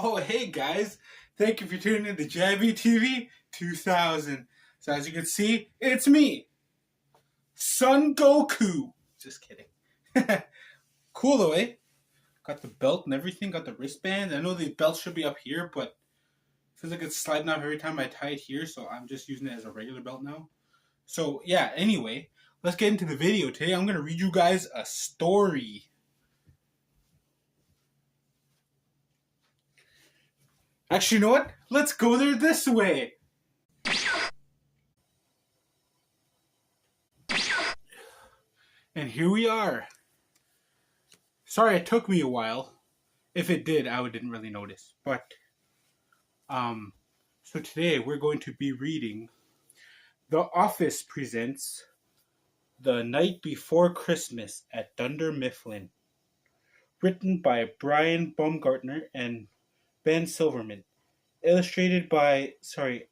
Oh, hey guys. Thank you for tuning in to JIBtv2000. So as you can see, it's me, Son Goku. Just kidding. Cool though, eh? Got the belt and everything, got the wristbands. I know the belt should be up here, but it feels like it's sliding off every time I tie it here, so I'm just using it as a regular belt now. So yeah, anyway, let's get into the video. Today I'm going to read you guys a story. Actually, you know what? Let's go there this way. And here we are. Sorry it took me a while. If it did, I didn't really notice. But, so today we're going to be reading The Office presents The Night Before Christmas at Dunder Mifflin. Written by Brian Baumgartner and Ben Silverman. Illustrated by, sorry,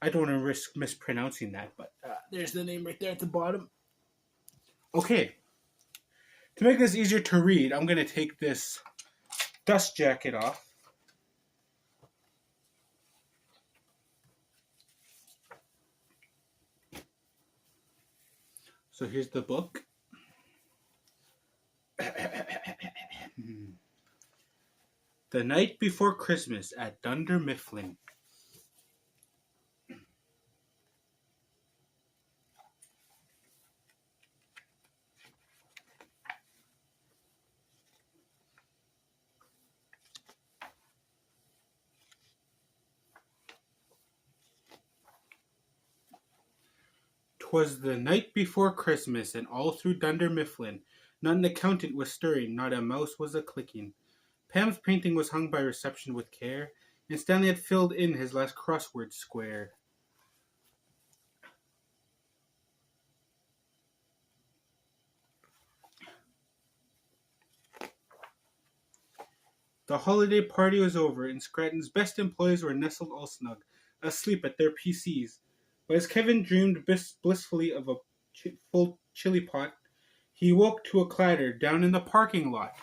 I don't want to risk mispronouncing that, but there's the name right there at the bottom. Okay. To make this easier to read, I'm going to take this dust jacket off. So here's the book. The Night Before Christmas at Dunder Mifflin. "'Twas the night before Christmas, and all through Dunder Mifflin not an accountant was stirring, not a mouse was a-clicking. Pam's painting was hung by reception with care, and Stanley had filled in his last crossword square. The holiday party was over, and Scranton's best employees were nestled all snug, asleep at their PCs. But as Kevin dreamed blissfully of a full chili pot, he woke to a clatter down in the parking lot.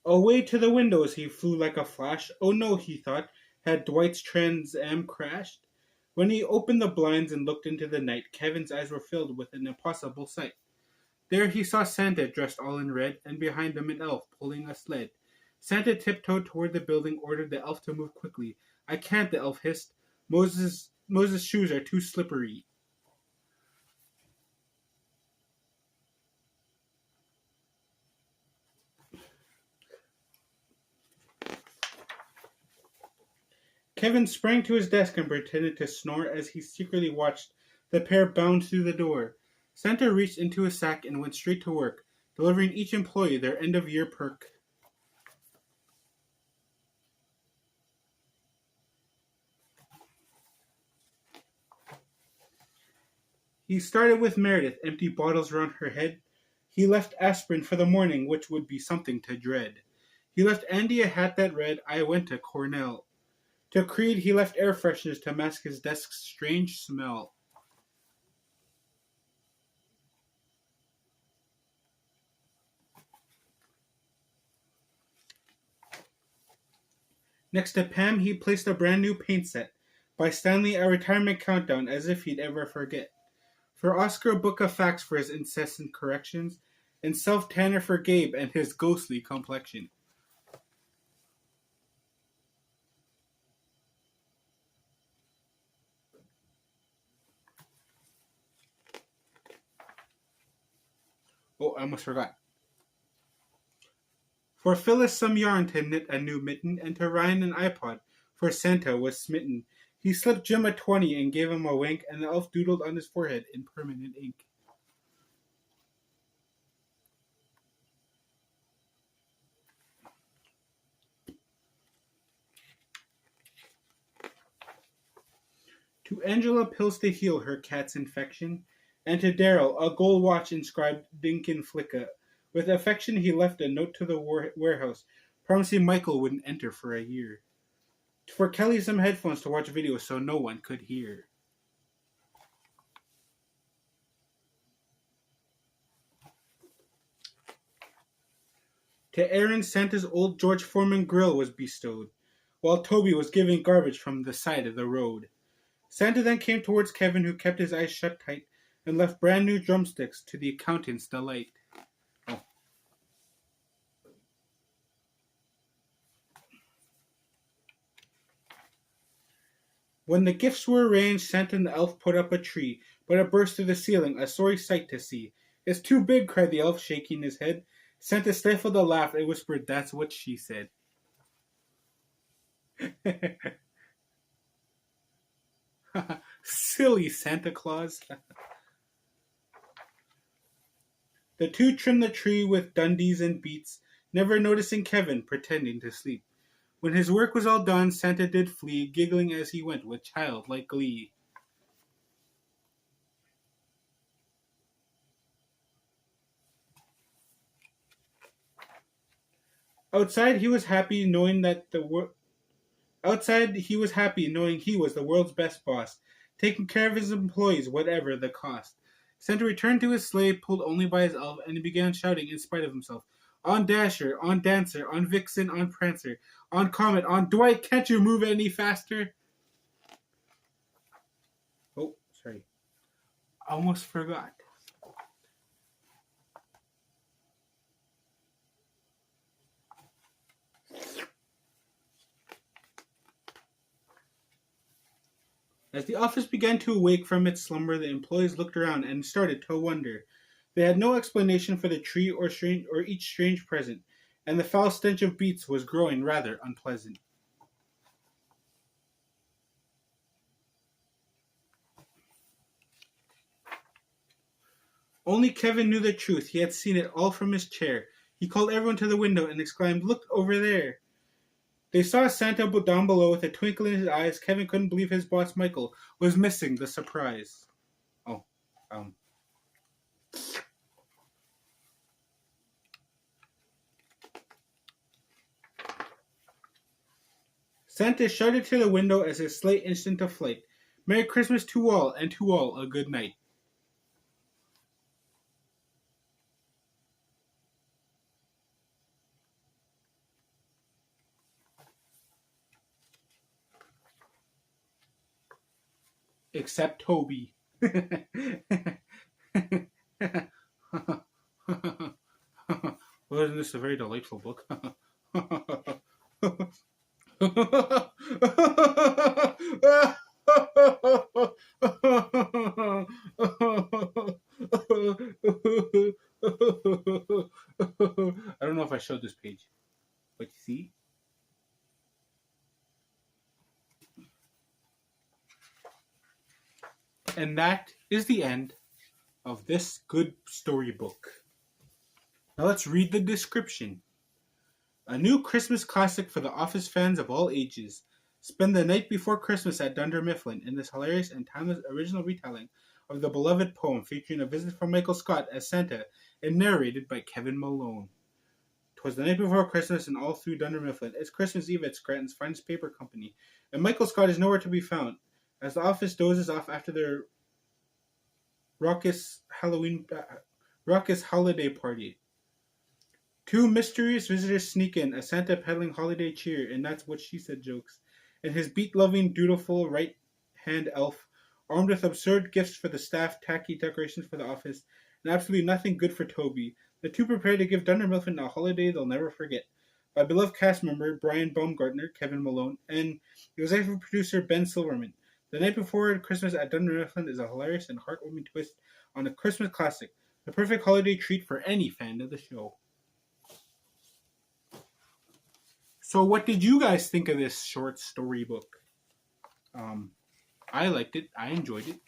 Away to the windows he flew like a flash. Oh no, he thought, had Dwight's Trans Am crashed? When he opened the blinds and looked into the night, Kevin's eyes were filled with an impossible sight. There he saw Santa dressed all in red, and behind him an elf pulling a sled. Santa tiptoed toward the building, ordered the elf to move quickly. I can't, the elf hissed. Moses' shoes are too slippery. Kevin sprang to his desk and pretended to snore as he secretly watched the pair bound through the door. Santa reached into his sack and went straight to work, delivering each employee their end-of-year perk. He started with Meredith, empty bottles around her head. He left aspirin for the morning, which would be something to dread. He left Andy a hat that read, I went to Cornell. To Creed he left air fresheners to mask his desk's strange smell. Next to Pam he placed a brand new paint set. By Stanley a retirement countdown as if he'd ever forget. For Oscar a book of facts for his incessant corrections, and self-tanner for Gabe and his ghostly complexion. Oh, I almost forgot. For Phyllis some yarn to knit a new mitten, and to Ryan an iPod, for Santa was smitten. He slipped Jim a 20 and gave him a wink, and the elf doodled on his forehead in permanent ink. To Angela pills to heal her cat's infection, and to Daryl a gold watch inscribed Dinkin Flicka. With affection he left a note to the warehouse, promising Michael wouldn't enter for a year. For Kelly some headphones to watch videos so no one could hear. To Aaron, Santa's old George Foreman grill was bestowed, while Toby was giving garbage from the side of the road. Santa then came towards Kevin, who kept his eyes shut tight, and left brand new drumsticks to the accountant's delight. Oh. When the gifts were arranged, Santa and the elf put up a tree, but it burst through the ceiling, a sorry sight to see. "It's too big," cried the elf, shaking his head. Santa stifled a laugh and whispered, "That's what she said." Silly Santa Claus. The two trimmed the tree with Dundies and beets, never noticing Kevin pretending to sleep. When his work was all done, Santa did flee, giggling as he went with childlike glee. Outside he was happy knowing he was the world's best boss, taking care of his employees whatever the cost. Santa returned to his sleigh, pulled only by his elf, and he began shouting in spite of himself. "On Dasher, on Dancer, on Vixen, on Prancer, on Comet, on Dwight, can't you move any faster?" Oh, sorry. I almost forgot. As the office began to awake from its slumber, the employees looked around and started to wonder. They had no explanation for the tree or each strange present, and the foul stench of beets was growing rather unpleasant. Only Kevin knew the truth. He had seen it all from his chair. He called everyone to the window and exclaimed, "Look over there." They saw Santa down below with a twinkle in his eyes. Kevin couldn't believe his boss, Michael, was missing the surprise. Oh, Santa shouted to the window as his sleigh inched into flight. "Merry Christmas to all, and to all a good night." Except Toby. Wasn't this a very delightful book? I don't know if I showed this page, but you see? And that is the end of this good storybook. Now let's read the description. A new Christmas classic for the Office fans of all ages. Spend the night before Christmas at Dunder Mifflin in this hilarious and timeless original retelling of the beloved poem featuring a visit from Michael Scott as Santa and narrated by Kevin Malone. 'Twas the night before Christmas and all through Dunder Mifflin. It's Christmas Eve at Scranton's finest paper company, and Michael Scott is nowhere to be found. As the office dozes off after their raucous holiday party, two mysterious visitors sneak in, a Santa peddling holiday cheer and "that's what she said" jokes, and his beat-loving, dutiful right-hand elf, armed with absurd gifts for the staff, tacky decorations for the office, and absolutely nothing good for Toby. The two prepare to give Dunder Mifflin a holiday they'll never forget. By beloved cast member Brian Baumgartner, Kevin Malone, and executive producer Ben Silverman. The Night Before Christmas at Dunder Mifflin is a hilarious and heartwarming twist on a Christmas classic, the perfect holiday treat for any fan of the show. So what did you guys think of this short storybook? I liked it. I enjoyed it.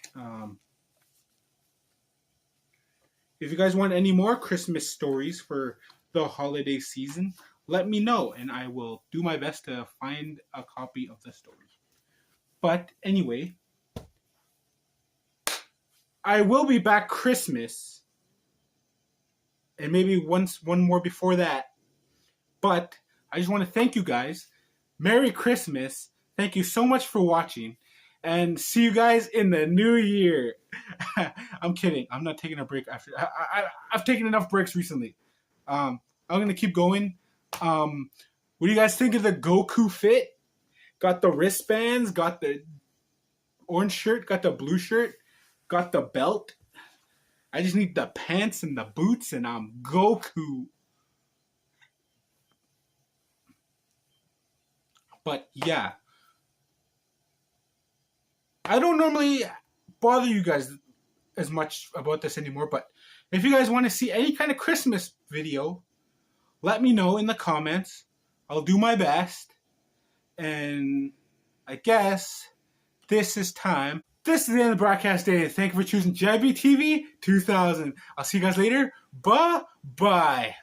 If you guys want any more Christmas stories for the holiday season, let me know, and I will do my best to find a copy of the story. But anyway, I will be back Christmas, and maybe one more before that. But I just want to thank you guys. Merry Christmas. Thank you so much for watching, and see you guys in the new year. I'm kidding. I'm not taking a break after. I've taken enough breaks recently. I'm gonna keep going. What do you guys think of the Goku fit? Got the wristbands, got the orange shirt, got the blue shirt, got the belt. I just need the pants and the boots, and I'm Goku. But yeah, I don't normally bother you guys as much about this anymore, but if you guys want to see any kind of Christmas video, let me know in the comments. I'll do my best. And I guess this is time. This is the end of the broadcast day. Thank you for choosing JIBtv2000. I'll see you guys later. Bye-bye.